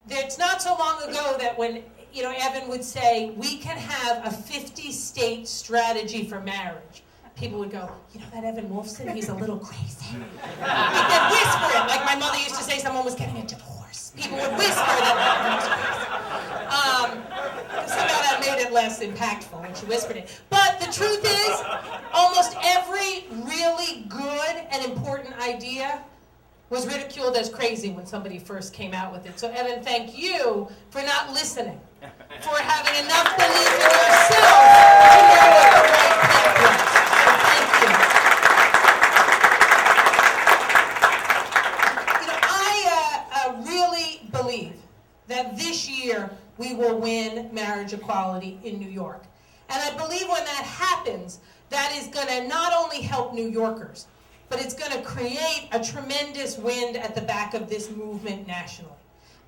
It's not so long ago that when Evan would say, we can have a 50-state strategy for marriage, people would go, that Evan Wolfson, he's a little crazy. They'd whisper it, like my mother used to say someone was getting a divorce. People would whisper that Evan was crazy. Somehow that made it less impactful when she whispered it. But the truth is, almost every really good and important idea was ridiculed as crazy when somebody first came out with it. So Evan, thank you for not listening, for having enough belief in yourself to know what the right path was. So thank you. I really believe that this year we will win marriage equality in New York. And I believe when that happens, that is going to not only help New Yorkers, but it's going to create a tremendous wind at the back of this movement nationally.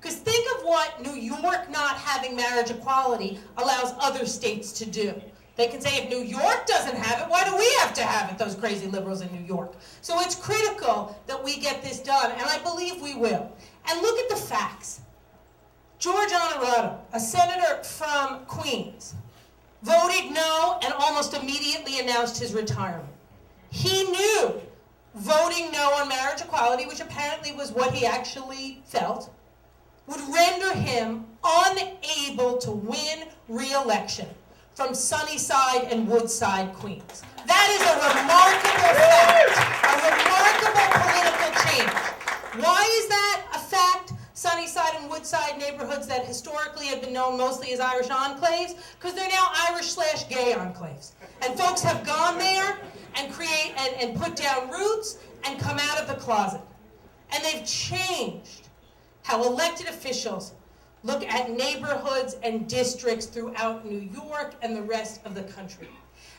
Because think of what New York not having marriage equality allows other states to do. They can say, if New York doesn't have it, why do we have to have it, those crazy liberals in New York? So it's critical that we get this done, and I believe we will. And look at the facts. George Honorado, a senator from Queens, voted no and almost immediately announced his retirement. He knew voting no on marriage equality, which apparently was what he actually felt, would render him unable to win re-election from Sunnyside and Woodside, Queens. That is a remarkable fact, a remarkable political change. Why is that a fact? Sunnyside and Woodside neighborhoods that historically have been known mostly as Irish enclaves, because they're now Irish/gay enclaves. And folks have gone there and and put down roots and come out of the closet. And they've changed how elected officials look at neighborhoods and districts throughout New York and the rest of the country.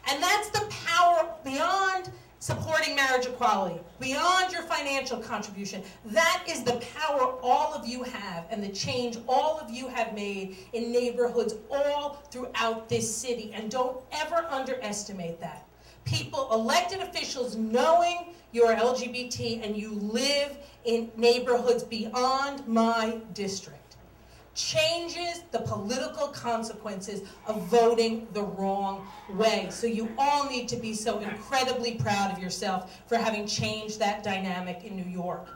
And that's the power beyond supporting marriage equality, beyond your financial contribution. That is the power all of you have and the change all of you have made in neighborhoods all throughout this city. And don't ever underestimate that. People, elected officials, knowing you're LGBT and you live in neighborhoods beyond my district, changes the political consequences of voting the wrong way. So you all need to be so incredibly proud of yourself for having changed that dynamic in New York.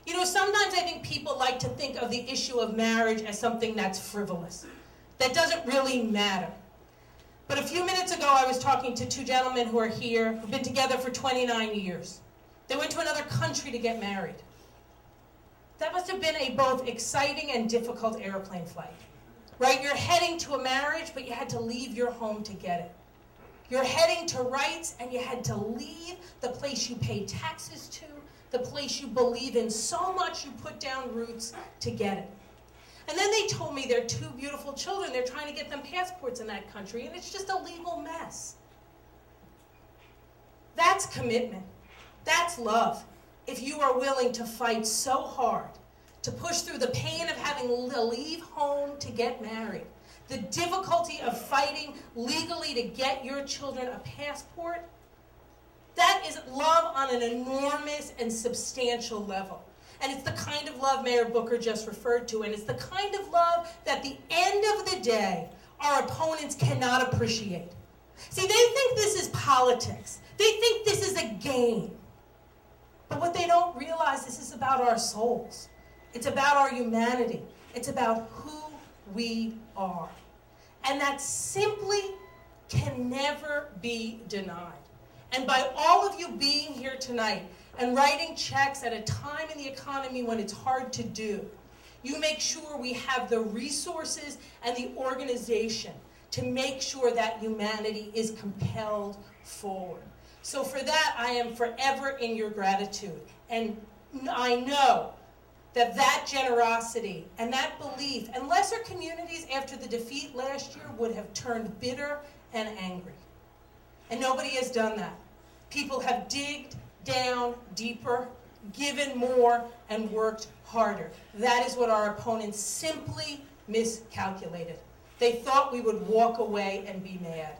Sometimes I think people like to think of the issue of marriage as something that's frivolous, that doesn't really matter. But a few minutes ago, I was talking to two gentlemen who are here, who've been together for 29 years. They went to another country to get married. That must have been a both exciting and difficult airplane flight, right? You're heading to a marriage, but you had to leave your home to get it. You're heading to rights, and you had to leave the place you pay taxes to, the place you believe in so much you put down roots to get it. And then they told me they're two beautiful children. They're trying to get them passports in that country, and it's just a legal mess. That's commitment. That's love. If you are willing to fight so hard, to push through the pain of having to leave home to get married, the difficulty of fighting legally to get your children a passport, that is love on an enormous and substantial level. And it's the kind of love Mayor Booker just referred to, and it's the kind of love that at the end of the day, our opponents cannot appreciate. See, they think this is politics. They think this is a game. But what they don't realize, this is about our souls. It's about our humanity. It's about who we are. And that simply can never be denied. And by all of you being here tonight and writing checks at a time in the economy when it's hard to do, you make sure we have the resources and the organization to make sure that humanity is compelled forward. So for that, I am forever in your gratitude. And I know that that generosity and that belief, and lesser communities after the defeat last year would have turned bitter and angry. And nobody has done that. People have digged down deeper, given more, and worked harder. That is what our opponents simply miscalculated. They thought we would walk away and be mad.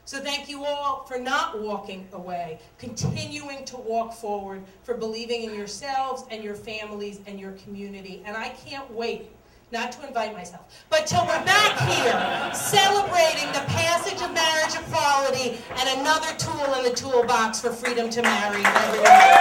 So thank you all for not walking away, continuing to walk forward, for believing in yourselves and your families and your community. And I can't wait not to invite myself, but till we're back here celebrating the passage of marriage equality and another tool in the toolbox for freedom to marry everyone.